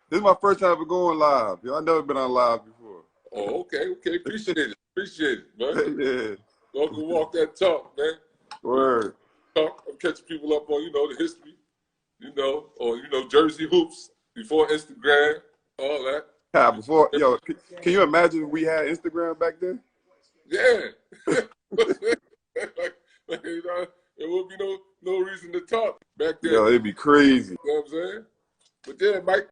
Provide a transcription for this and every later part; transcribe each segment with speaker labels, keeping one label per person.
Speaker 1: This is my first time ever going live. Yo, I've never been on live before.
Speaker 2: Oh, okay. Appreciate it, man.
Speaker 1: Yeah.
Speaker 2: Welcome, walk that talk, man.
Speaker 1: Word.
Speaker 2: Talk. I'm catching people up on, the history, or, Jersey hoops before Instagram, all that.
Speaker 1: Yeah, before, yo, can you imagine we had Instagram back then?
Speaker 2: Yeah. There would be no reason to talk back then.
Speaker 1: Yo, it'd be crazy.
Speaker 2: You know what I'm saying? But yeah, Mike.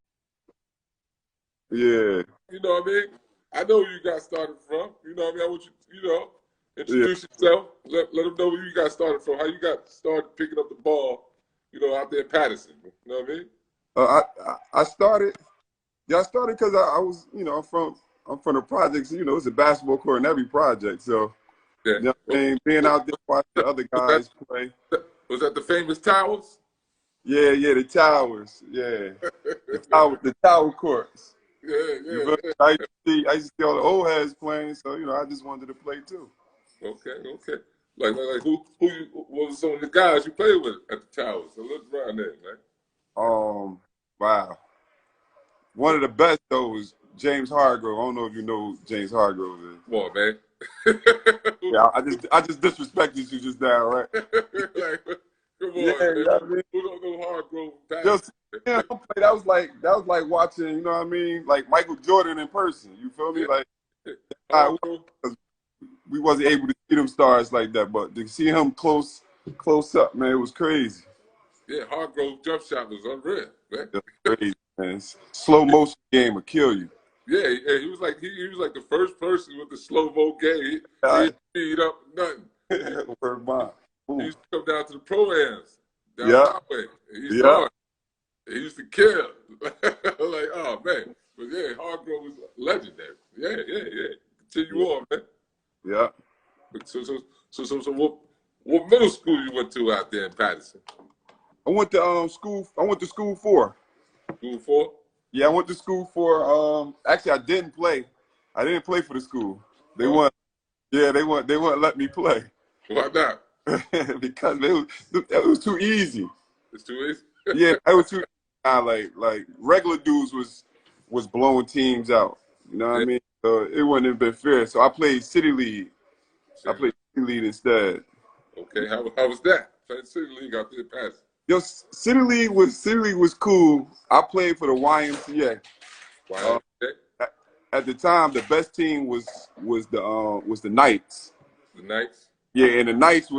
Speaker 1: Yeah.
Speaker 2: You know what I mean? I know where you got started from. You know what I mean? I want you, introduce yourself. Let them know where you got started from. How you got started picking up the ball, out there in Paterson. You know what I mean?
Speaker 1: I started because I was, I'm from the projects. It's a basketball court in every project. So,
Speaker 2: yeah.
Speaker 1: You know what I mean? Being out there watching the other guys play.
Speaker 2: Was that the famous towers?
Speaker 1: Yeah, the towers. Yeah, the tower courts.
Speaker 2: Yeah.
Speaker 1: I used to see all the old heads playing, so I just wanted to play too.
Speaker 2: Okay. Like what was some of the guys you played with at the towers? So let's around there, man.
Speaker 1: Wow. One of the best though was James Hargrove. I don't know if you know who James Hargrove is.
Speaker 2: Come on, man.
Speaker 1: Yeah, I just disrespected you just now, right?
Speaker 2: Come on, man. Who don't know Hargrove?
Speaker 1: That was like watching, you know what I mean, like Michael Jordan in person. You feel me?
Speaker 2: Yeah.
Speaker 1: We wasn't able to see them stars like that, but to see him close up, man, it was crazy.
Speaker 2: Yeah, Hargrove jump shot was unreal, man.
Speaker 1: It was crazy, man. Slow motion game will kill you.
Speaker 2: Yeah, he was like the first person with the slow mo game. He didn't speed up nothing. He used to come down to the Playaz down the highway. He used to kill. Like, oh man. But yeah, Hargrove was legendary. Yeah. Continue on, man.
Speaker 1: Yeah.
Speaker 2: So what middle school you went to out there in Paterson?
Speaker 1: I went to school. I went to school for.
Speaker 2: School for?
Speaker 1: Yeah, I went to school for. Actually, I didn't play. I didn't play for the school. They wouldn't. Yeah, they wouldn't let me play.
Speaker 2: Why not?
Speaker 1: Because it was too easy.
Speaker 2: It's too easy.
Speaker 1: Yeah, it was too. Like regular dudes was blowing teams out. You know what I mean? So it wouldn't have been fair. So I played City League. I played City League instead.
Speaker 2: Okay, how was that? Playing City League out there in Paterson.
Speaker 1: Yo, City League was cool. I played for the YMCA. At the time, the best team was the Knights.
Speaker 2: The Knights.
Speaker 1: Yeah, and the Knights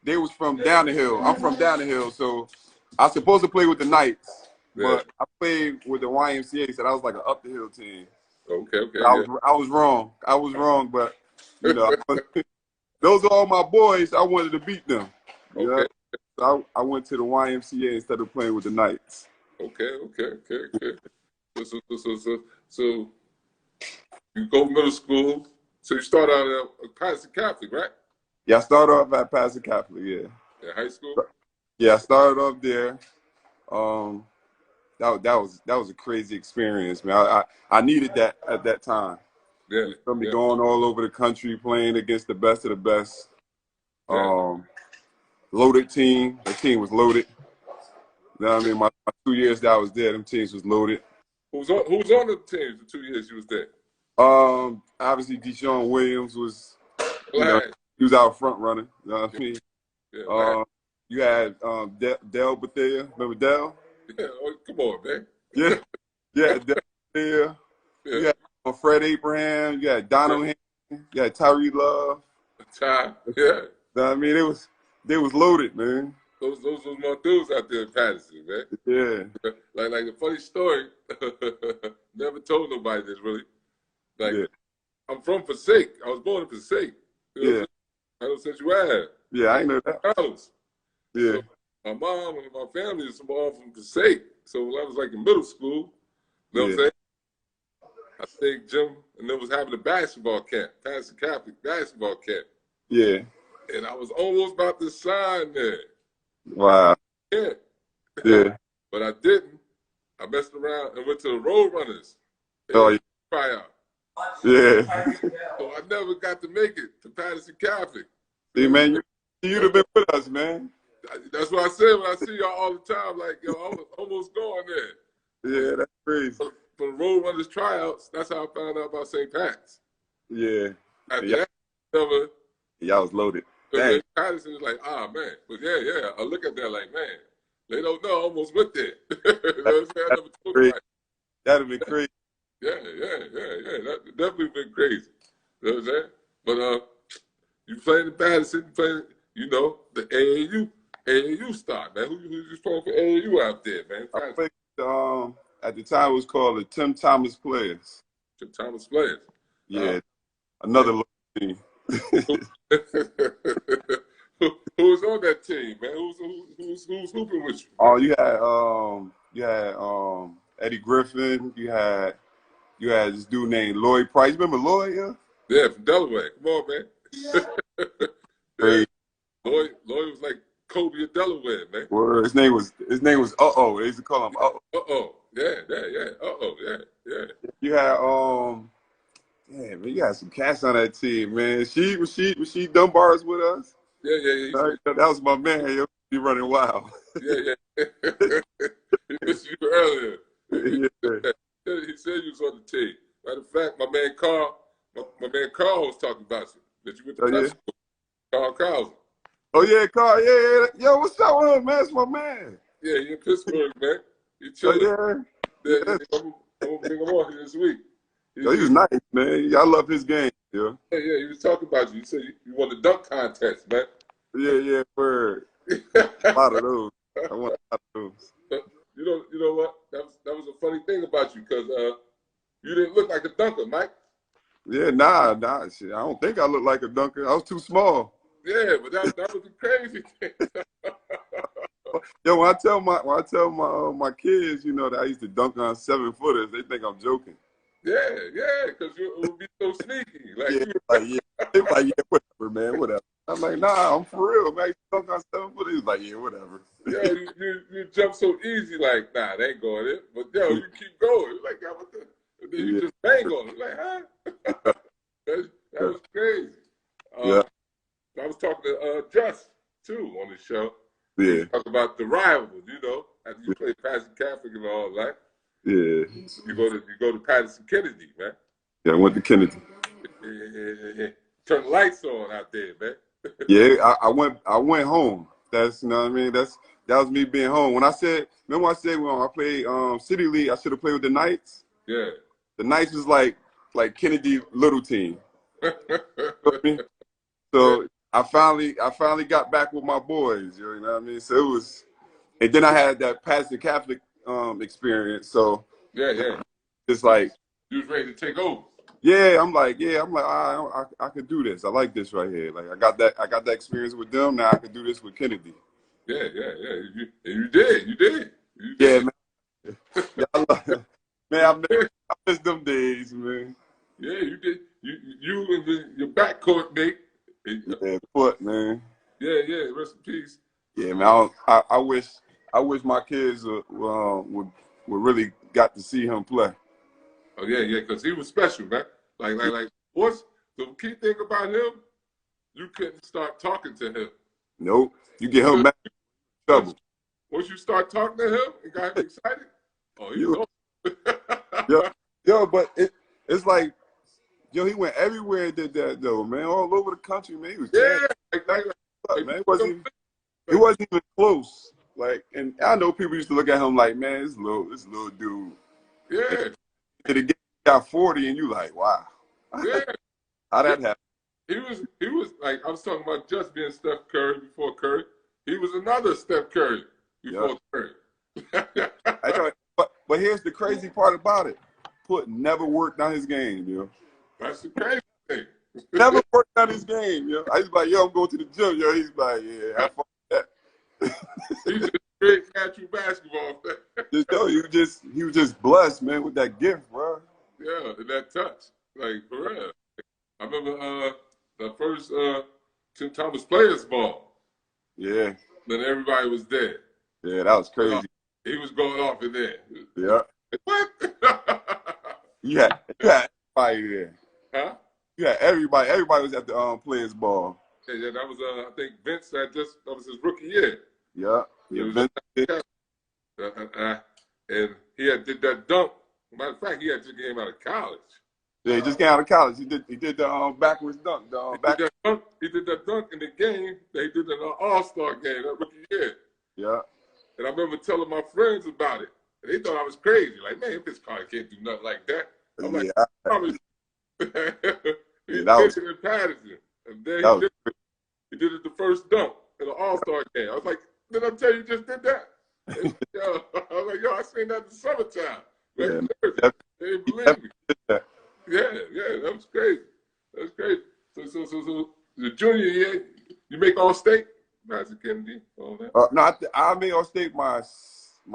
Speaker 1: they was from down the hill. I'm from down the hill, so I was supposed to play with the Knights, but I played with the YMCA, so that was like an up the hill team.
Speaker 2: Okay.
Speaker 1: I was wrong. But those are all my boys. I wanted to beat them.
Speaker 2: Okay.
Speaker 1: So I went to the YMCA instead of playing with the Knights.
Speaker 2: Okay. So you go middle school. So you start out at Paterson Catholic, right?
Speaker 1: Yeah, I started off at Paterson Catholic. Yeah.
Speaker 2: High school.
Speaker 1: Yeah, I started off there. That was a crazy experience, man. I needed that at that time.
Speaker 2: Yeah.
Speaker 1: Going all over the country, playing against the best of the best. Loaded team. The team was loaded. You know what I mean? My 2 years that I was there, them teams was loaded.
Speaker 2: Who was on the teams the 2 years you was there?
Speaker 1: Obviously Deshaun Williams was. He was out front running. You know what I mean?
Speaker 2: Yeah.
Speaker 1: You had Del Bethea. Remember Del?
Speaker 2: Yeah. Come on, man.
Speaker 1: Yeah. Del Bethea.
Speaker 2: Yeah.
Speaker 1: You had Fred Abraham. You had Donald Hampton. You had Tyree Love.
Speaker 2: Yeah.
Speaker 1: You know what I mean? They was loaded, man.
Speaker 2: Those was my dudes out there in Paterson, man.
Speaker 1: Yeah.
Speaker 2: Like a funny story. Never told nobody this really. I'm from Passaic. I was born in Passaic. I know since you had.
Speaker 1: Yeah, I know that. Yeah.
Speaker 2: So my mom and my family is all from Passaic. So when I was like in middle school, you know what I'm saying? I think Jim and them was having a basketball camp, Paterson Catholic basketball camp.
Speaker 1: Yeah.
Speaker 2: And I was almost about to sign there.
Speaker 1: Wow. Yeah.
Speaker 2: But I didn't. I messed around and went to the Road Runners. Tryout.
Speaker 1: Yeah.
Speaker 2: So I never got to make it to Paterson Catholic.
Speaker 1: See, man, you'd have been with us, man.
Speaker 2: That's what I said when I see y'all all the time. Like, yo, I was almost going there.
Speaker 1: Yeah, that's crazy.
Speaker 2: For the Road Runners tryouts, that's how I found out about St. Pat's.
Speaker 1: Yeah.
Speaker 2: After
Speaker 1: Yeah.
Speaker 2: that, never.
Speaker 1: Y'all was loaded.
Speaker 2: Dang. Paterson was like, man. But yeah, I look at that like, man, they don't know I almost went there. You know what I'm saying? I never told them.
Speaker 1: That'd have been crazy.
Speaker 2: Yeah. That definitely been crazy. You know what I'm saying? But you playing in Paterson, you playing, the AAU stock, man. Who you playing for AAU out there, man?
Speaker 1: I played, at the time it was called the Tim Thomas Playaz.
Speaker 2: Tim Thomas Playaz.
Speaker 1: Yeah, another local team.
Speaker 2: Who was on that team, man? Who's hooping with you?
Speaker 1: Oh, you had Eddie Griffin. You had this dude named Lloyd Price. Remember Lloyd?
Speaker 2: Yeah, from Delaware. Come on, man. Yeah. Lloyd was like Kobe of Delaware, man.
Speaker 1: Word. His name was They used to call him
Speaker 2: Yeah. Yeah.
Speaker 1: You had man, you had some cats on that team, man. Was she Dunbar's with us?
Speaker 2: Yeah.
Speaker 1: That was my man. He'll be running wild.
Speaker 2: Yeah. He missed you earlier. He said you was on the team. Matter of fact, my man Carl was talking about you. That you went to press school. Carl Carlson.
Speaker 1: Oh yeah, Carl. Yeah. Yo, what's up with him, man? That's my man.
Speaker 2: Yeah, he in Pittsburgh, man. He chilling.
Speaker 1: I'm
Speaker 2: gonna bring him on here this week.
Speaker 1: He was nice, man. I love his game. Yeah,
Speaker 2: he was talking about you. He said you won the dunk contest, man.
Speaker 1: Yeah, word. A lot of those. I want a lot of those.
Speaker 2: You know what? That was a funny thing about you because you didn't look like a dunker, Mike.
Speaker 1: Yeah, nah. Shit, I don't think I look like a dunker. I was too small.
Speaker 2: Yeah, but that was the crazy thing.
Speaker 1: Yo, when I tell my kids, that I used to dunk on 7-footers, they think I'm joking.
Speaker 2: Yeah, because it would be so sneaky.
Speaker 1: Whatever, man, whatever. I'm like, nah, I'm for real, man. I used to dunk on 7-footers. He's like, yeah, whatever.
Speaker 2: Yeah, you jump so easy, like, nah, they ain't going in. But yo, you keep going. You're like, yeah, what the? And then you just bang on it. Like, huh? that was crazy. I was talking to Just too on the show.
Speaker 1: Yeah.
Speaker 2: Talk about the rivals, after you play Paterson Catholic and all that.
Speaker 1: Yeah.
Speaker 2: You go to Paterson Kennedy, man.
Speaker 1: Yeah, I went to Kennedy.
Speaker 2: Yeah. Turn the lights on out there, man.
Speaker 1: Yeah, I went home. That's what I mean. That was me being home. Remember I said when I played City League, I should have played with the Knights.
Speaker 2: Yeah.
Speaker 1: The Knights was like Kennedy little team. So I finally got back with my boys. You know what I mean? So it was, and then I had that Paterson Catholic experience. So it's like
Speaker 2: you was ready to take over.
Speaker 1: Yeah, I'm like, I could do this. I like this right here. Like I got that experience with them. Now I can do this with Kennedy.
Speaker 2: Yeah. You did.
Speaker 1: Yeah, man. I miss them days, man.
Speaker 2: Yeah, you did. You and your backcourt mate.
Speaker 1: Yeah, man.
Speaker 2: Yeah. Rest in peace.
Speaker 1: Yeah, man. I wish my kids would really got to see him play.
Speaker 2: Oh yeah, because he was special, man. Like what's the key thing about him? You couldn't start talking to him.
Speaker 1: Nope. You get him mad. Trouble.
Speaker 2: Once you start talking to him and got him excited, he's over.
Speaker 1: Yo, but it's like, he went everywhere and did that though, man. All over the country, man. He was man. He wasn't even close. Like, and I know people used to look at him like, man, this little dude.
Speaker 2: Yeah.
Speaker 1: And it got 40, and you like, wow.
Speaker 2: Yeah.
Speaker 1: How that happened?
Speaker 2: He was like, I was talking about just being Steph Curry before Curry. He was another Steph Curry before Curry.
Speaker 1: I know, but here's the crazy part about it. Put never worked on his game,
Speaker 2: That's the crazy thing.
Speaker 1: Never worked on his game, I was like, I'm going to the gym, He's like, yeah, have fun with that.
Speaker 2: He's just great catching basketball.
Speaker 1: He was just blessed, man, with that gift, bro.
Speaker 2: Yeah, and that touch, like for real. I remember the first Tim Thomas Playaz ball.
Speaker 1: Yeah.
Speaker 2: Then everybody was there.
Speaker 1: Yeah, that was crazy.
Speaker 2: He was going off in there.
Speaker 1: Yeah.
Speaker 2: What?
Speaker 1: You had everybody there.
Speaker 2: Huh?
Speaker 1: You had everybody. Everybody was at the Playaz ball.
Speaker 2: Yeah, that was I think Vince that was his rookie year.
Speaker 1: Yeah. Vince.
Speaker 2: And he had did that dunk. Matter of fact, he had just came out of college.
Speaker 1: Yeah, he just came out of college. He did the backwards dunk.
Speaker 2: He did that dunk in the game. They did an All-Star game that rookie year.
Speaker 1: Yeah.
Speaker 2: And I remember telling my friends about it. And they thought I was crazy. Like, man, if this car can't do nothing like that. I'm like, he did it in Paterson. And then he did it the first dunk in the All-Star game. I was like, did I tell you just did that? I was like, yo, I seen that in the summertime. They didn't believe me. Yeah, that was crazy. That was crazy. So the junior year, you make All-State, Master Kennedy, all that?
Speaker 1: No, I made All-State my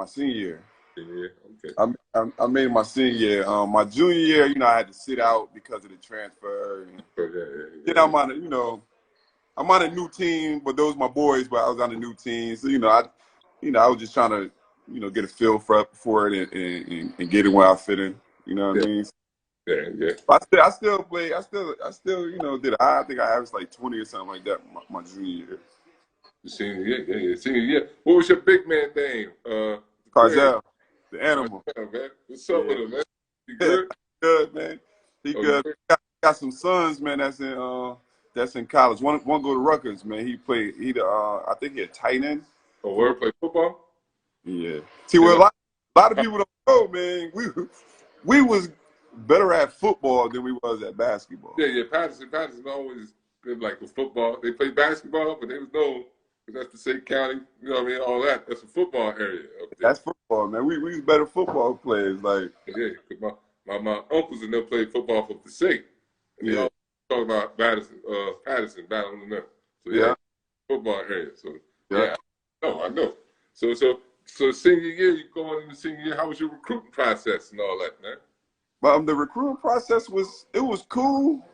Speaker 1: senior year.
Speaker 2: Yeah, okay.
Speaker 1: I made my senior year. My junior year, I had to sit out because of the transfer. And, then I'm on a new team, but those my boys, but I was on a new team. So, I was just trying to, get a feel for it and get it where I fit in. You know what I mean?
Speaker 2: Yeah.
Speaker 1: But I still played. I still, did. I think I averaged like 20 or something like that my junior year.
Speaker 2: The senior year, senior year. What was your big man name?
Speaker 1: Carzell, the animal.
Speaker 2: Man. What's up with him, man? He good?
Speaker 1: Good, man. He good. Got some sons, man. That's in college. One go to Rutgers, man. He played. I think he a tight end.
Speaker 2: Oh, where play football?
Speaker 1: Yeah. See, well, a lot of people don't know, man. We was better at football than we was at basketball.
Speaker 2: Yeah. Paterson always good like with football. They play basketball, but they was known because that's the same county. You know what I mean? All that. That's a football area up there.
Speaker 1: That's football, man. We was better football players, like.
Speaker 2: Yeah, because my uncles and them played football for the sake. And they all talk about Paterson battling them. So football area. So I know. So senior year, you going into senior year, how was your recruiting process and all that, man?
Speaker 1: The recruiting process was cool,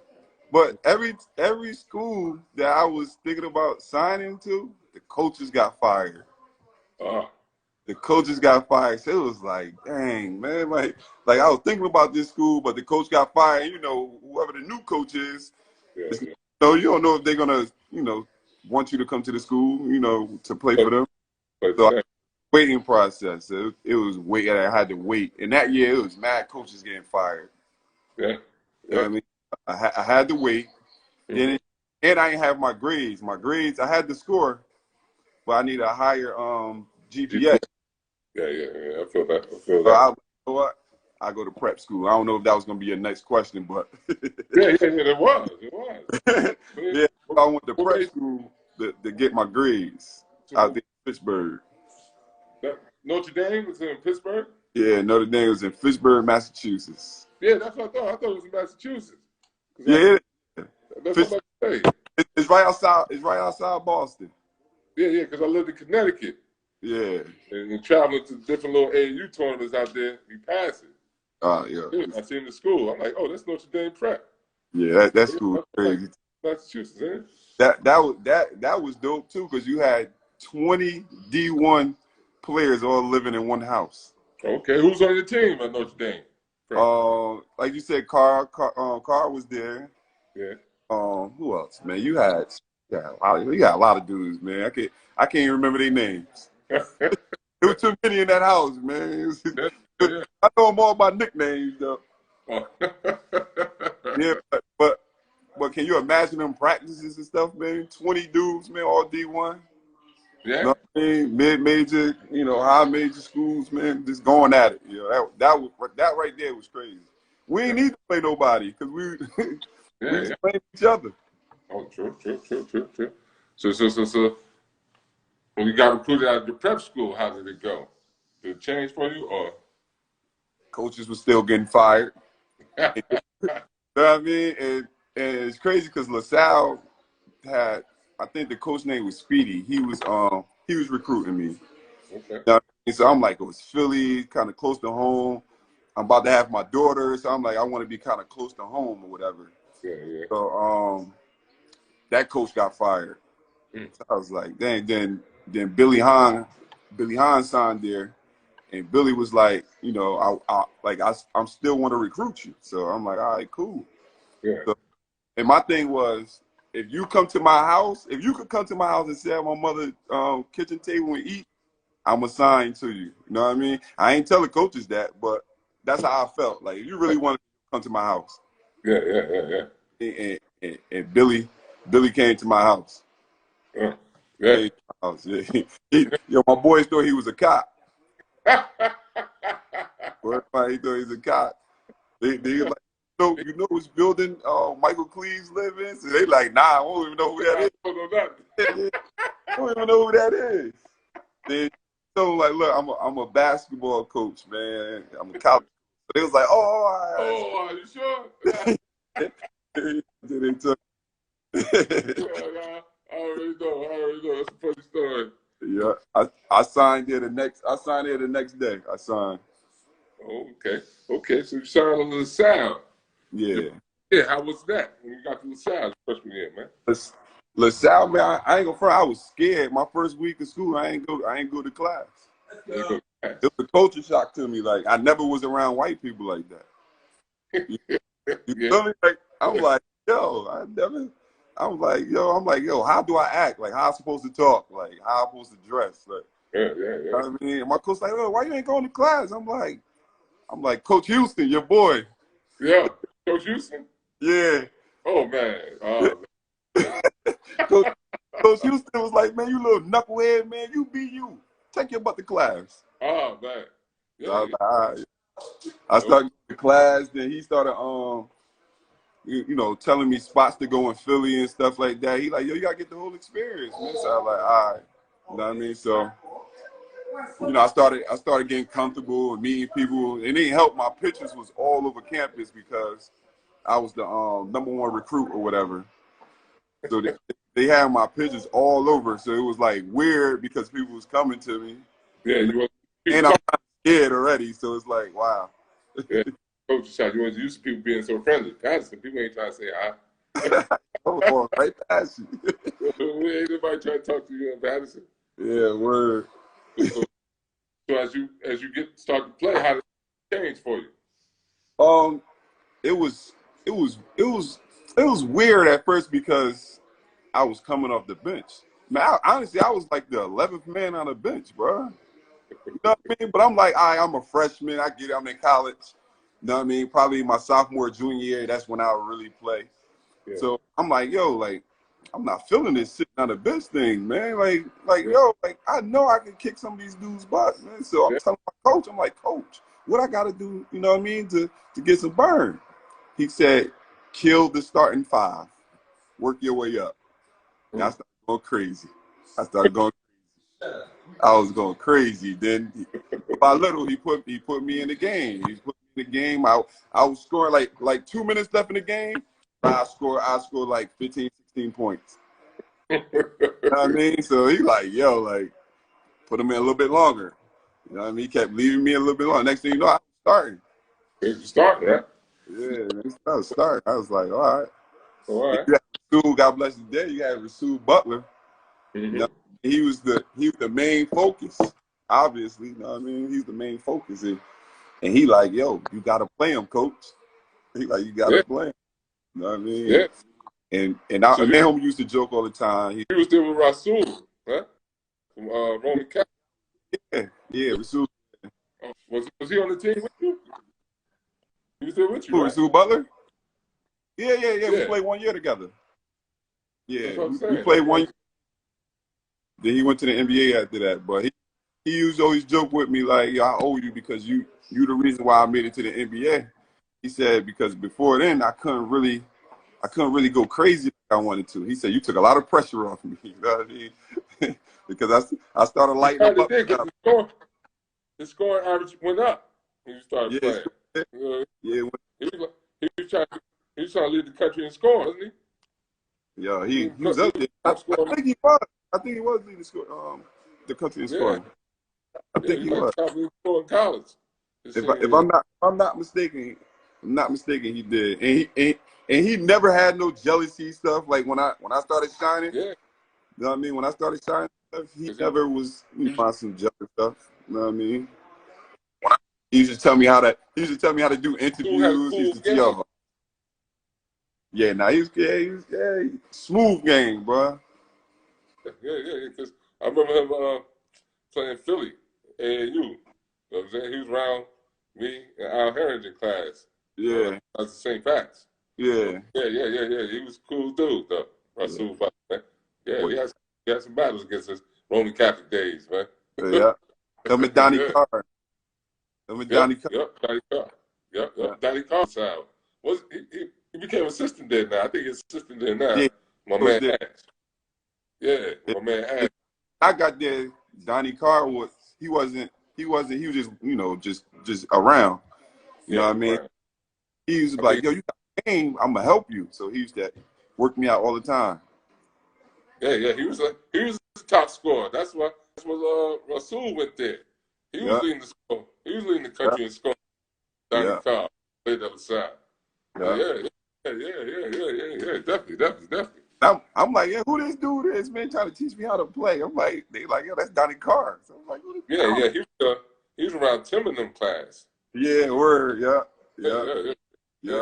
Speaker 1: but every school that I was thinking about signing to, the coaches got fired. The coaches got fired. So it was like, dang, man, like I was thinking about this school, but the coach got fired. Whoever the new coach is, so you don't know if they're gonna, want you to come to the school, to play for them. So waiting process. It was wait. I had to wait, and that year it was mad coaches getting fired.
Speaker 2: Yeah.
Speaker 1: You know what I mean? I had to wait, and I didn't have my grades. My grades, I had the score, but I need a higher GPA.
Speaker 2: Yeah. I feel that.
Speaker 1: So you know what? I go to prep school. I don't know if that was gonna be your next question, but
Speaker 2: it was.
Speaker 1: Yeah, I went to prep school to get my grades out there in Pittsburgh.
Speaker 2: Notre Dame was in Pittsburgh?
Speaker 1: Yeah, Notre Dame was in Fitchburg, Massachusetts.
Speaker 2: Yeah, that's what I thought. I thought it was in Massachusetts.
Speaker 1: Yeah.
Speaker 2: That's what I say.
Speaker 1: It's right outside Boston.
Speaker 2: Yeah, because I lived in Connecticut.
Speaker 1: Yeah.
Speaker 2: And traveling to different little AAU tournaments out there, you pass it.
Speaker 1: Yeah.
Speaker 2: I seen the school. I'm like, oh, that's Notre Dame Prep.
Speaker 1: Yeah, that school was crazy.
Speaker 2: Massachusetts, eh?
Speaker 1: That was dope too, because you had 20 D1 players all living in one house.
Speaker 2: Okay, who's on your team at Notre Dame?
Speaker 1: Like you said, Carr was there.
Speaker 2: Yeah.
Speaker 1: Who else, man? You got a lot of dudes, man. I can't even remember their names. There were too many in that house, man. I know them all by nicknames, though. Yeah, but can you imagine them practices and stuff, man? 20 dudes, man, all D1.
Speaker 2: Yeah.
Speaker 1: You know what I mean? Mid-major, high major schools, man, just going at it. That right there was crazy. We ain't need to play nobody because we just playing each other.
Speaker 2: Oh, true. So when you got recruited out of the prep school, how did it go? Did it change for you, or
Speaker 1: coaches were still getting fired? You know what I mean? And it's crazy because Lasalle had, I think the coach name was Speedy. He was recruiting me.
Speaker 2: Okay.
Speaker 1: You know what I mean? So I'm like, it was Philly, kind of close to home. I'm about to have my daughter, so I'm like, I want to be kind of close to home or whatever.
Speaker 2: Yeah.
Speaker 1: So that coach got fired. So I was like, dang. Then Billy Hahn signed there, and Billy was like, I'm still want to recruit you. So I'm like, all right, cool.
Speaker 2: Yeah.
Speaker 1: So, and my thing was, if you could come to my house and sit at my mother's kitchen table and eat, I'm assigned to you. You know what I mean? I ain't telling coaches that, but that's how I felt. Like, if you really want to come to my house.
Speaker 2: Yeah.
Speaker 1: And Billy came to my house.
Speaker 2: Yeah.
Speaker 1: Came to my house. Yo, my boys thought he was a cop. Everybody thought he was a cop. They like, you know which building MichaelCleeves live in? So they like, nah, I don't even know who that is. I don't even know who that is. Then so like, look, I'm a basketball coach, man. I'm a college. So they was like,
Speaker 2: oh, are you sure?
Speaker 1: They took.
Speaker 2: I already know. That's a funny story.
Speaker 1: Yeah, I signed there the next day. I signed.
Speaker 2: Oh, okay. So you signed on LaSalle.
Speaker 1: Yeah.
Speaker 2: Yeah, how was that when you got to LaSalle freshman year, man?
Speaker 1: LaSalle, man, I ain't gonna front. I was scared. My first week of school, I ain't go to class. It was a culture shock to me. Like, I never was around white people like that. You feel me? Like, I'm like, yo, I'm like, yo, how do I act? Like, how I supposed to talk? Like, how I supposed to dress? Like, you know what I mean? And my coach like, oh, why you ain't going to class? I'm like, Coach Houston, your boy.
Speaker 2: Yeah, Coach Houston?
Speaker 1: Yeah.
Speaker 2: Oh, man.
Speaker 1: Coach Houston was like, man, you little knucklehead, man. You be you. Take your butt to class.
Speaker 2: Oh, man. Yeah.
Speaker 1: So I was like, all right. I started going to class. Then he started, telling me spots to go in Philly and stuff like that. He like, yo, you got to get the whole experience, man. So I was like, all right. You know what I mean? So, I started getting comfortable and meeting people. And it didn't help. My pictures was all over campus because I was the #1 recruit or whatever. So they had my pictures all over. So it was like weird because people was coming to me.
Speaker 2: Yeah,
Speaker 1: and I'm scared already. So it's like, wow.
Speaker 2: Yeah. Coach shot. You wasn't used to people being so friendly. Paterson, people ain't trying to say hi.
Speaker 1: Oh, right past you.
Speaker 2: Ain't nobody trying to talk to you in Paterson.
Speaker 1: Yeah, word.
Speaker 2: So as you start to play, how did it change for you?
Speaker 1: It was weird at first because I was coming off the bench. Man, honestly, I was like the 11th man on the bench, bro. You know what I mean? But I'm like, I'm a freshman. I get it. I'm in college. You know what I mean? Probably my sophomore, junior year, that's when I would really play. Yeah. So I'm like, yo, like, I'm not feeling this sitting on the bench thing, man. Yo, I know I can kick some of these dudes' butts, man. So I'm telling my coach, I'm like, Coach, what I got to do, you know what I mean, to get some burn? He said, kill the starting 5. Work your way up. And I started going crazy. I was going crazy. Then by little, he put me in the game. He put me in the game. I was scoring like 2 minutes left in the game. I scored like 15, 16 points. You know what I mean? So he like, yo, like, put him in a little bit longer. You know what I mean? He kept leaving me a little bit longer. Next thing you know, I was starting.
Speaker 2: You starting, right?
Speaker 1: Yeah, I was starting. I was like, all right. You had God bless his day. You had Rasual Butler.
Speaker 2: Mm-hmm.
Speaker 1: You know, he was the main focus. Obviously, you know what I mean? He's the main focus. And he like, yo, you got to play him, coach. He like, you got to play him. You know what I mean?
Speaker 2: Yeah.
Speaker 1: And then we used to joke all the time.
Speaker 2: He was there with Rasual, right? From Roman Catholic.
Speaker 1: Yeah, Rasual.
Speaker 2: Was he on the team with you? He was there with you, right?
Speaker 1: Rasual Butler? Yeah. We played 1 year together. Yeah, we played 1 year. Then he went to the NBA after that. But he used to always joke with me like, yo, I owe you because you the reason why I made it to the NBA. He said because before then I couldn't really go crazy like I wanted to. He said you took a lot of pressure off me. You know what I mean? Because I started lighting up.
Speaker 2: The scoring average went up when you started playing.
Speaker 1: Yeah.
Speaker 2: He was trying to lead the country in scoring, wasn't he?
Speaker 1: Yeah, he was up there. I think he was. I think he was leading the country in scoring. I think he was.
Speaker 2: Top leading scorer in college.
Speaker 1: If I'm not mistaken, he did. And he never had no jealousy stuff. Like when I started shining, you know what I mean? When I started shining, he never was on some jealous stuff. You know what I mean? He used to tell me how to do interviews. He used to tell. Yeah, now he was smooth game, bro.
Speaker 2: Yeah. Because I remember him playing Philly, AAU. You know what I'm saying? He was around me and Al Harrington class.
Speaker 1: Yeah.
Speaker 2: That's the same facts.
Speaker 1: Yeah.
Speaker 2: Yeah. He was a cool dude, though. Rasual Butler, man. Yeah, he had some battles against his Roman Catholic days, man.
Speaker 1: Yeah. Him and Donnie Carr.
Speaker 2: Donnie Carr. Yep. Donnie Carr style. He became assistant there now. I think he's assistant there now.
Speaker 1: Yeah.
Speaker 2: My man Ash. Yeah, my man Ash.
Speaker 1: I got there. Donnie Carr was he was just just around. You know what I mean?
Speaker 2: Right.
Speaker 1: He used to be like, yo, you got a game, I'm gonna help you. So he used to work me out all the time.
Speaker 2: Yeah. He was the top scorer. That's what Rasual went there. He was leading the score. He was leading the country in scoring. Donnie Carr played the other side. Yeah. Definitely.
Speaker 1: I'm like, yeah, who this dude is, man, trying to teach me how to play. I'm like, they like, yo, that's Donnie Carr. So I'm like, who this
Speaker 2: guy? He was around Tim in them class.
Speaker 1: Yeah, word, yeah.
Speaker 2: He
Speaker 1: a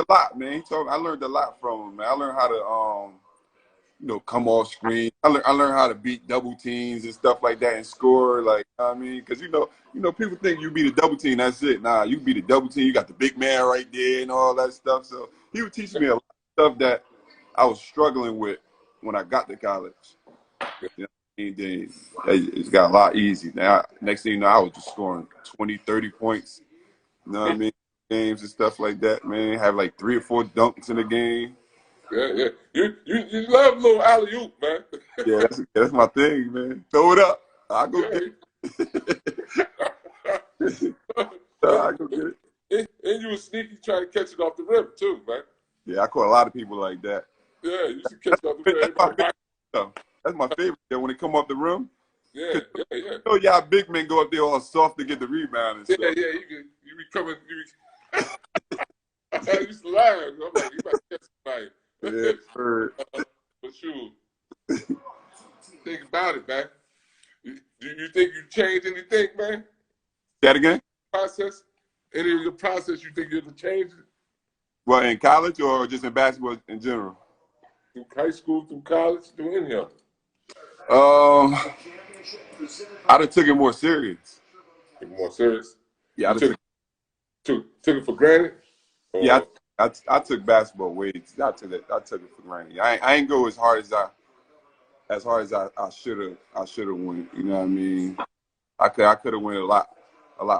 Speaker 1: lot, man. I learned a lot from him, man. I learned how to come off screen. I learned how to beat double teams and stuff like that and score. Like, I mean, because people think you beat a double team, that's it. Nah, you beat a double team, you got the big man right there and all that stuff. So he would teach me a lot of stuff that I was struggling with when I got to college. You know, it got a lot easy. Now, next thing you know, I was just scoring 20, 30 points. You know what I mean? Games and stuff like that, man. Have like 3 or 4 dunks in a game.
Speaker 2: Yeah. You love little alley-oop, man.
Speaker 1: Yeah, that's my thing, man. Throw it up. I'll go get it. I'll go get it.
Speaker 2: And you were sneaky trying to catch it off the rim, too, man.
Speaker 1: Yeah, I caught a lot of people like that.
Speaker 2: Yeah, you should catch it off the rim.
Speaker 1: That's my favorite. When they come off the rim.
Speaker 2: Yeah.
Speaker 1: You know, y'all big men go up there all soft to get the rebound and stuff.
Speaker 2: Yeah, you be coming. I used to laugh. I'm like, you about to catch somebody.
Speaker 1: Yeah,
Speaker 2: but shoot, think about it, man. Do you think you changed anything, man?
Speaker 1: Say that again?
Speaker 2: Process? Any of your process you think you'll change it?
Speaker 1: Well, in college or just in basketball in general?
Speaker 2: Through high school, through college, through any of it?
Speaker 1: I'd have took it more serious.
Speaker 2: Took it more serious?
Speaker 1: Yeah, I
Speaker 2: took it for granted? Or?
Speaker 1: Yeah, I took basketball way. I took it for granted. I ain't go as hard as I should have went. You know what I mean? I could have went a lot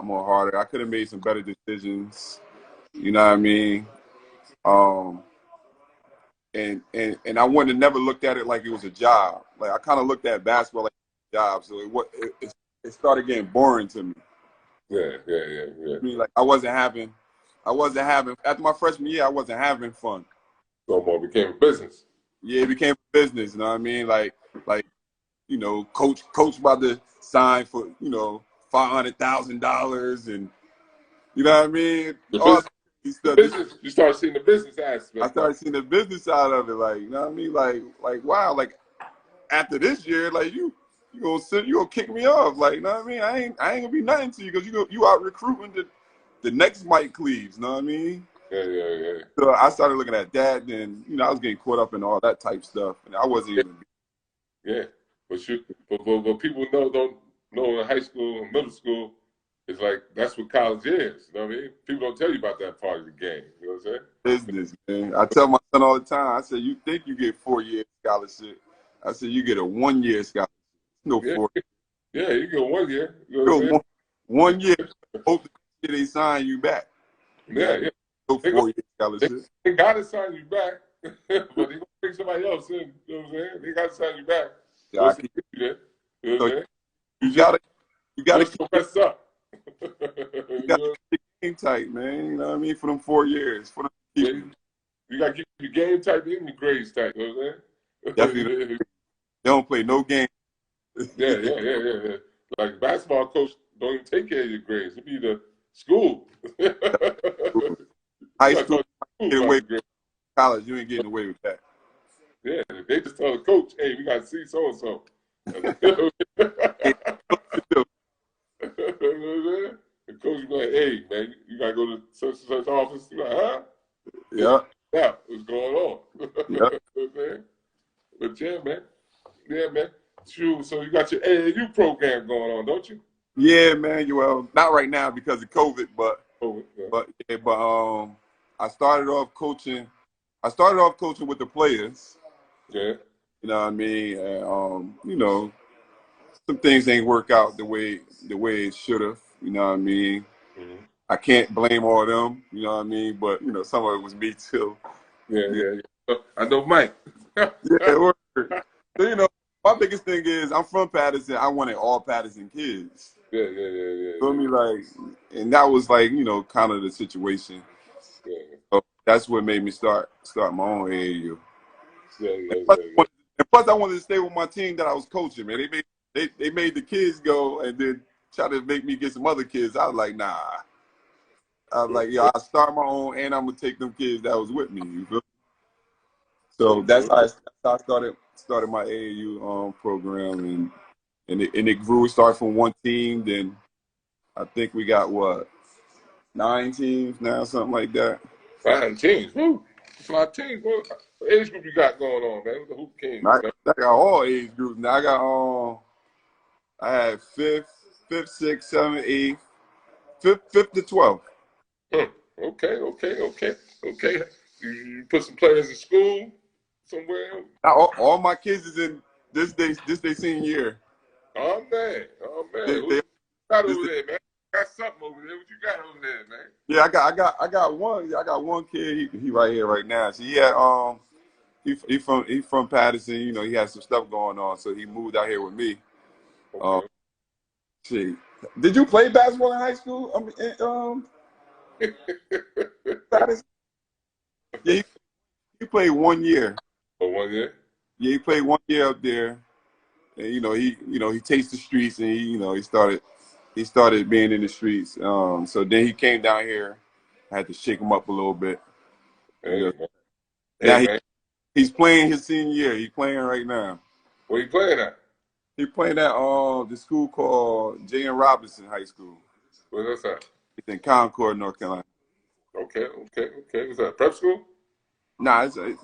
Speaker 1: more harder. I could have made some better decisions. You know what I mean? And I wouldn't have never looked at it like it was a job. Like I kind of looked at basketball like a job. So it started getting boring to me.
Speaker 2: Yeah.
Speaker 1: I mean, like I wasn't having after my freshman year. I wasn't having fun.
Speaker 2: So more became a business.
Speaker 1: Yeah, it became a business. You know what I mean? Like coach about to sign for $500,000 and you know what I mean?
Speaker 2: Business, you start seeing the business aspect.
Speaker 1: I started seeing the business side of it. Like, you know what I mean? Like wow, like after this year, like you gonna kick me off. Like, you know what I mean? I ain't gonna be nothing to you because you out recruiting the next MichaelCleeves, you know what I mean?
Speaker 2: Yeah.
Speaker 1: So I started looking at that, and I was getting caught up in all that type stuff, and I wasn't even.
Speaker 2: Yeah, but people don't know in high school and middle school, it's like that's what college is. You know what I mean? People don't tell you about that part of the game. You know what I'm saying?
Speaker 1: Business, man. I tell my son all the time. I say, you think you get 4-year scholarship? I said, you get a 1-year scholarship. No 4.
Speaker 2: Yeah, you get 1 year. You know what I'm saying?
Speaker 1: 1 year. Hope they sign you back.
Speaker 2: Yeah.
Speaker 1: No 4-year scholarship.
Speaker 2: They got to sign you back, but they gonna bring somebody else in. You know what I'm saying? They got to sign you back.
Speaker 1: Yeah,
Speaker 2: you know what I'm saying?
Speaker 1: You gotta
Speaker 2: keep mess up.
Speaker 1: You got to keep the game tight, man. You know what I mean? For them 4 years.
Speaker 2: You got to keep your game tight and your grades tight. You know what I'm saying?
Speaker 1: Definitely. They don't play no game.
Speaker 2: Yeah. Like basketball coach don't even take care of your grades. It be the school.
Speaker 1: High school, get away with college. You ain't getting away with that.
Speaker 2: Yeah, they just tell the coach, hey, we got to see so-and-so. The coach be like, hey, man, you got to go to such and such office. You're like, huh?
Speaker 1: Yeah.
Speaker 2: Yeah, what's going on?
Speaker 1: Yeah.
Speaker 2: But yeah, man. Shoot, so you got your AAU program going on, don't you?
Speaker 1: Yeah, man. Well, not right now because of COVID, but I started off coaching. I started off coaching with the Playaz.
Speaker 2: Yeah.
Speaker 1: You know what I mean? And, you know, some things ain't work out the way it should have. You know what I mean?
Speaker 2: Mm-hmm.
Speaker 1: I can't blame all of them. You know what I mean? But you know, some of it was me too.
Speaker 2: Yeah. I know Mike.
Speaker 1: Yeah, word. So you know, my biggest thing is I'm from Paterson. I wanted all Paterson kids.
Speaker 2: Yeah.
Speaker 1: Feel me? Like, and that was like, you know, kind of the situation.
Speaker 2: Yeah.
Speaker 1: So that's what made me start my own AAU.
Speaker 2: Yeah.
Speaker 1: And plus, I wanted to stay with my team that I was coaching. Man, they made the kids go and then try to make me get some other kids. I was like, nah. I was like, yeah, I start my own, and I'm gonna take them kids that was with me. You feel? So that's how I started my AAU program, and it grew. It started from one team, then I think we got what 9 teams now, something like that.
Speaker 2: 9 teams. Woo. It's a lot of teams. What age group you got going on, man? With the Hoop Kings.
Speaker 1: I got all age groups now. I got I had fifth, 6th, 7th, 8th, 5th to 12th.
Speaker 2: Okay. You put some players in school somewhere?
Speaker 1: Now, all my kids is in this day senior year.
Speaker 2: Oh man. What you got over there, man? Got something over there. What you got over there, man?
Speaker 1: Yeah, I got one. I got one kid. He right here right now. So he from Paterson. You know, he has some stuff going on, so he moved out here with me.
Speaker 2: Okay.
Speaker 1: Did you play basketball in high school? Paterson? Yeah, he played 1 year.
Speaker 2: Oh, 1 year?
Speaker 1: Yeah, he played 1 year up there, and he takes the streets, and he started being in the streets. So then he came down here. I had to shake him up a little bit.
Speaker 2: Hey,
Speaker 1: Now he's playing his senior year. He's playing right now.
Speaker 2: Where you playing at?
Speaker 1: He's playing at the school called J.N. Robinson High School.
Speaker 2: Where's that at?
Speaker 1: It's in Concord, North Carolina.
Speaker 2: Okay. Is that prep school?
Speaker 1: Nah, it's a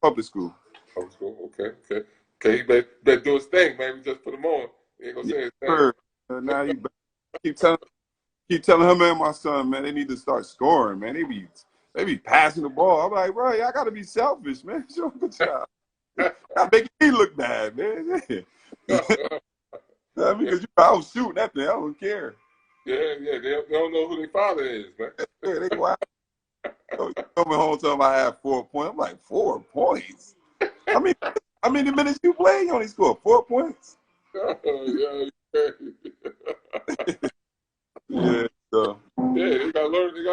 Speaker 1: public school.
Speaker 2: Public school. Okay. He better do his thing, man. We just put him on. He ain't gonna say his thing.
Speaker 1: Now you keep telling him and my son, man, they need to start scoring, man. They be passing the ball. I'm like, bro, I gotta be selfish, man. Show him good job. I'm making me look bad, man. I mean, because I was shooting that thing. I don't care.
Speaker 2: Yeah. They don't know who their father is, man.
Speaker 1: Yeah, they go out. Coming home telling me I had 4 points. I'm like, 4 points? I mean, how many minutes you play? You only scored 4 points?
Speaker 2: Yeah.
Speaker 1: Yeah, so.
Speaker 2: Yeah, they gotta learn, man. You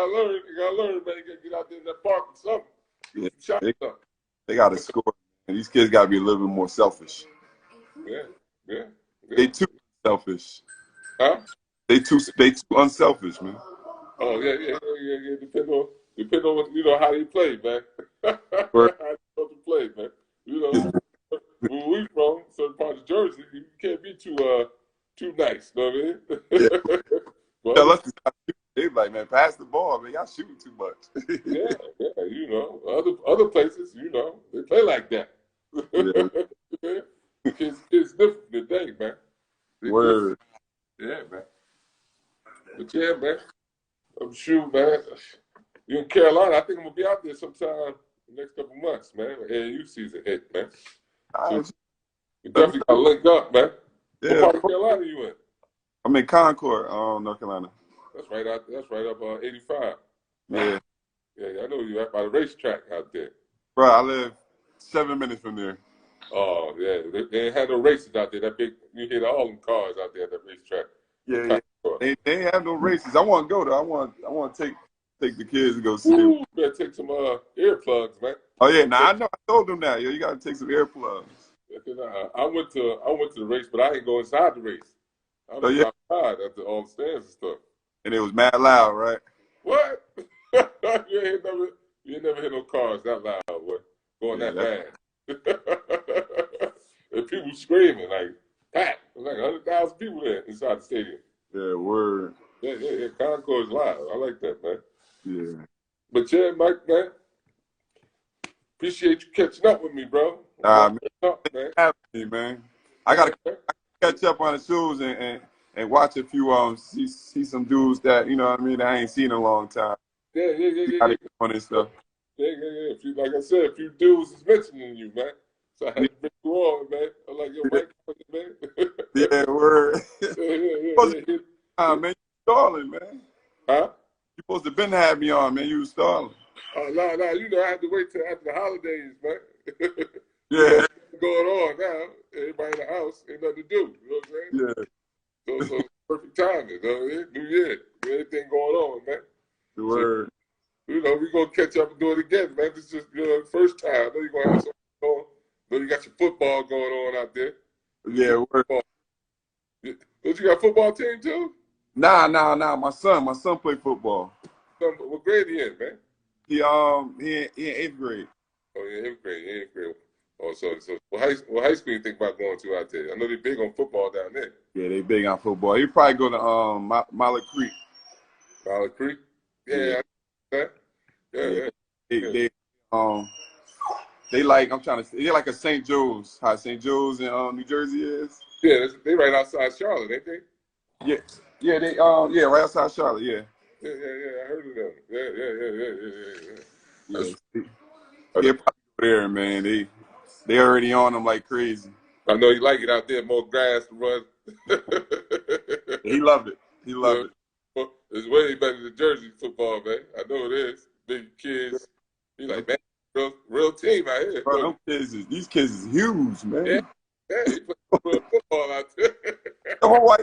Speaker 2: gotta get out there in that park or something.
Speaker 1: Yeah, they gotta score. And these kids gotta be a little bit more selfish.
Speaker 2: Yeah.
Speaker 1: They too selfish.
Speaker 2: Huh?
Speaker 1: They too unselfish, man.
Speaker 2: Oh yeah. Depend on what, how they play, man. How they play, man. Where we from, certain parts of Jersey, you can't be too nice. You know what I mean?
Speaker 1: Yeah. Tell us to stop shooting. They like, man, pass the ball, man. Y'all shooting too much.
Speaker 2: yeah. Other places, they play like that.
Speaker 1: Yeah.
Speaker 2: Kids different today, man.
Speaker 1: Word.
Speaker 2: Yeah, man. But yeah, man. I'm sure, man. You in Carolina, I think I'm gonna be out there sometime in the next couple months, man. AAU season hit, man. So we definitely gotta link up, man.
Speaker 1: Yeah.
Speaker 2: What part of Carolina you in?
Speaker 1: I'm in Concord, North Carolina.
Speaker 2: That's right up 85.
Speaker 1: Yeah.
Speaker 2: Yeah, I know you at by the racetrack out there.
Speaker 1: Bro, I live 7 minutes from there.
Speaker 2: Oh yeah, they ain't had no races out there. That big, you hear all them cars out there at that racetrack.
Speaker 1: Yeah. They ain't have no races. I want to go though. I want to take the kids to go see them.
Speaker 2: You better take some earplugs, man.
Speaker 1: Oh yeah, I know. I told them that. Yo, you gotta take some earplugs.
Speaker 2: I went to the race, but I didn't go inside the race. I was outside at all the stands and stuff. And
Speaker 1: it was mad loud, right?
Speaker 2: What? you ain't never hear no cars that loud, boy. Going that fast. And people screaming like packed. Like 100,000 people there inside the stadium.
Speaker 1: Yeah, word.
Speaker 2: Yeah. Concord's loud. I like that, man.
Speaker 1: Yeah.
Speaker 2: But yeah, Mike, man. Appreciate you catching up with me, bro.
Speaker 1: Man, have me, man. I gotta catch up on the shows and watch a few see some dudes that you know what I mean that I ain't seen in a long time.
Speaker 2: Yeah.
Speaker 1: On this stuff.
Speaker 2: Yeah. Like I said, a few dudes is mentioning you, man. So I had to bring you on, man. I'm like, yo, Mike, man.
Speaker 1: Yeah, word.
Speaker 2: Yeah.
Speaker 1: Man, you stalling, man.
Speaker 2: Huh?
Speaker 1: You supposed to been have me on, man. You was stalling.
Speaker 2: Oh, no. You know, I had to wait till after the holidays, man.
Speaker 1: Yeah.
Speaker 2: Going on now. Everybody in the house ain't nothing to do. You know what I'm saying?
Speaker 1: Yeah.
Speaker 2: So perfect timing. You know, New Year. Everything going on, man.
Speaker 1: The word.
Speaker 2: So, you know, we're going to catch up and do it again, man. This is the first time. I know you're going to have something going on. I know you got your football going on out there.
Speaker 1: Yeah, word.
Speaker 2: Don't you got a football team, too?
Speaker 1: Nah. My son played football.
Speaker 2: What grade he in, man?
Speaker 1: He in 8th grade.
Speaker 2: Oh, yeah, 8th grade. Oh, so what high school you think about going to out there? I know they're big on football down there.
Speaker 1: Yeah, they big on football. He probably go to Mile Creek.
Speaker 2: Mile Creek? Yeah. Yeah.
Speaker 1: They like they're like a St. Joe's, how St. Joe's in New Jersey is.
Speaker 2: Yeah, they right outside Charlotte, ain't they?
Speaker 1: Yeah, they right outside Charlotte, yeah.
Speaker 2: Yeah, I heard of them. Yeah.
Speaker 1: Yeah, probably there, man. They already on them like crazy.
Speaker 2: I know you like it out there, more grass to run.
Speaker 1: He loved it.
Speaker 2: It's way better than Jersey football, man. I know it is. Big kids. He like, man, real team out here.
Speaker 1: Bro, these kids is huge, man.
Speaker 2: Yeah, he played real football out there.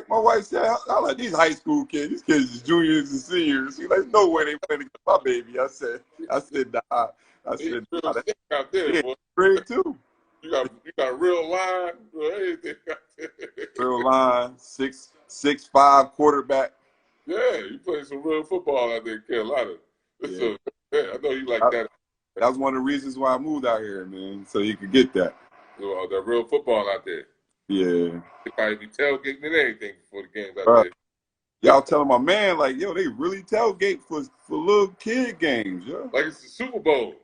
Speaker 1: My wife said, I like these high school kids. These kids is juniors and seniors. She's like, no way they playing against my baby. I said, nah.
Speaker 2: Nah, out there, boy.
Speaker 1: Great too.
Speaker 2: You got real line, anything out there.
Speaker 1: Real line, 6'5" quarterback.
Speaker 2: Yeah, you play some real football out there in Carolina.
Speaker 1: Yeah.
Speaker 2: So, I know you like that.
Speaker 1: That was one of the reasons why I moved out here, man, so you could get that.
Speaker 2: So, the real football out there.
Speaker 1: Yeah.
Speaker 2: They probably be tailgating and anything before the games out there.
Speaker 1: Y'all telling my man, like, yo, they really tailgate for little kid games, yo.
Speaker 2: Like it's the Super Bowl.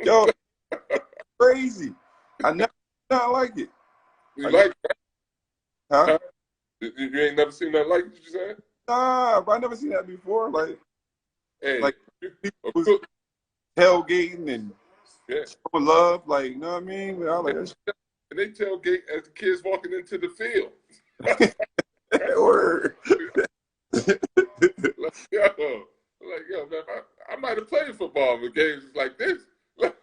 Speaker 1: Yo, crazy. I never like it.
Speaker 2: You like that?
Speaker 1: Huh?
Speaker 2: You ain't never seen nothing like it, you said?
Speaker 1: Nah, I never seen that before. Like people was tailgating and showing love, like, you know what I mean?
Speaker 2: And they tailgate as the kids walking into the field.
Speaker 1: Word.
Speaker 2: Yo, man, I might have played football with games like this. Like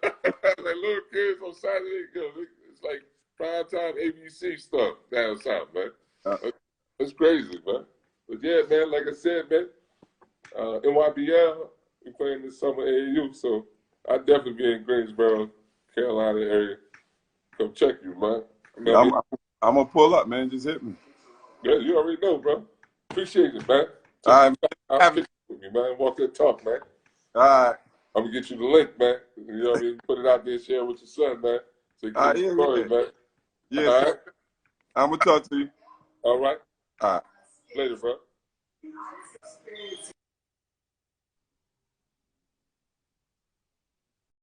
Speaker 2: little kids on Saturday, it's like prime time ABC stuff down south, man. That's crazy, man. But yeah, man, like I said, man, NYBL, we playing this summer AAU, so I'll definitely be in Greensboro, Carolina area. Come check you, man.
Speaker 1: I'm gonna pull up, man. Just hit me.
Speaker 2: Yeah, you already know, bro. Appreciate it, man.
Speaker 1: All right,
Speaker 2: I'll kick with you, man. Walk and talk, man.
Speaker 1: All right.
Speaker 2: I'm gonna get you the link, man. You know what I mean? Put it out there, share it with your son, man. So you can get the story, man.
Speaker 1: Yeah.
Speaker 2: All right?
Speaker 1: I'm gonna talk to you.
Speaker 2: All right.
Speaker 1: All right.
Speaker 2: Later, bro.